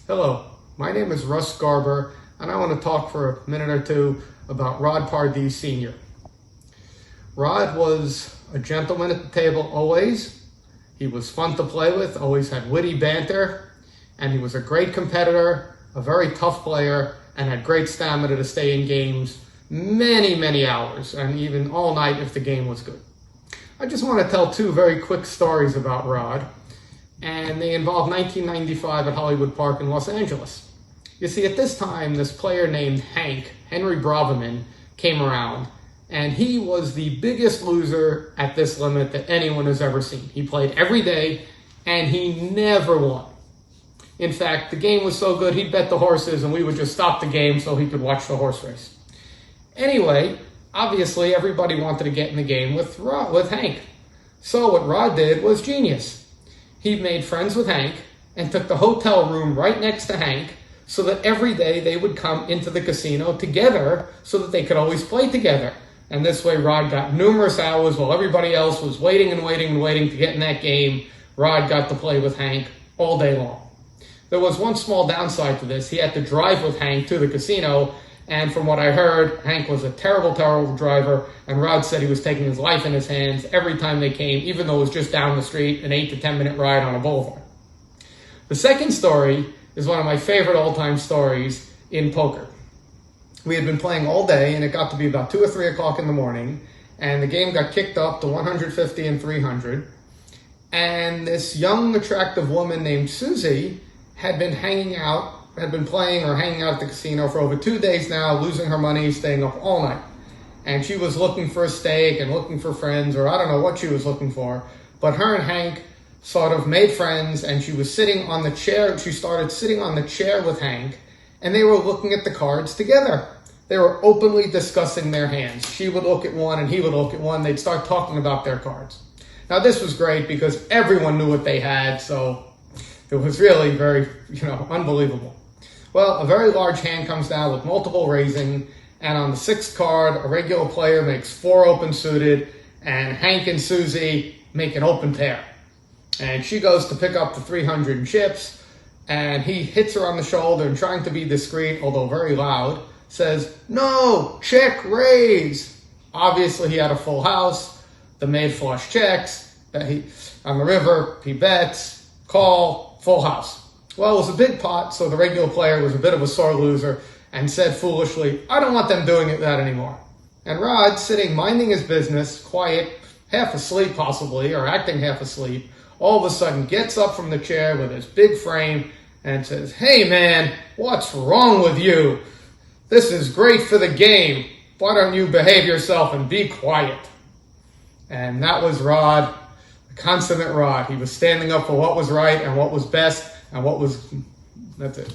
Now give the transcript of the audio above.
Hello, my name is Russ Garber, and I want to talk for a minute or two about Rod Pardey Sr. Rod was a gentleman at the table always. He was fun to play with, always had witty banter, and he was a great competitor, a very tough player, and had great stamina to stay in games many hours, and even all night if the game was good. I just want to tell two very quick stories about Rod, and they involve 1995 at Hollywood Park in Los Angeles. You see, at this time, this player named Henry Braverman, came around, and he was the biggest loser at this limit that anyone has ever seen. He played every day, and he never won. In fact, the game was so good, he'd bet the horses, and we would just stop the game so he could watch the horse race. Anyway, obviously, everybody wanted to get in the game with Hank. So what Rod did was genius. He made friends with Hank and took the hotel room right next to Hank so that every day they would come into the casino together so that they could always play together. And this way, Rod got numerous hours while everybody else was waiting to get in that game. Rod got to play with Hank all day long. There was one small downside to this. He had to drive with Hank to the casino, and from what I heard, Hank was a terrible driver, and Rod said he was taking his life in his hands every time they came, even though it was just down the street, an 8 to 10 minute ride on a boulevard. The second story is one of my favorite all-time stories in poker. We had been playing all day, and it got to be about 2 or 3 o'clock in the morning, and the game got kicked up to 150 and 300, and this young, attractive woman named Susie had been hanging out at the casino for over 2 days now, losing her money, staying up all night. And she was looking for a steak and looking for friends, or I don't know what she was looking for. But her and Hank sort of made friends, and she was sitting on the chair. She started sitting on the chair with Hank, and they were looking at the cards together. They were openly discussing their hands. She would look at one, and he would look at one. They'd start talking about their cards. Now, this was great because everyone knew what they had, so it was really very, unbelievable. Well, a very large hand comes down with multiple raising, and on the 6th card, a regular player makes 4 open suited, and Hank and Susie make an open pair. And she goes to pick up the 300 in chips, and he hits her on the shoulder and, trying to be discreet, although very loud, says, "No, check raise." Obviously, he had a full house. The maid flush checks. On the river, he bets, call, full house. Well, it was a big pot, so the regular player was a bit of a sore loser and said foolishly, "I don't want them doing that anymore." And Rod, sitting minding his business, quiet, half asleep possibly, or acting half asleep, all of a sudden gets up from the chair with his big frame and says, "Hey man, what's wrong with you? This is great for the game. Why don't you behave yourself and be quiet?" And that was Rod, the consummate Rod. He was standing up for what was right and what was best, and that's it.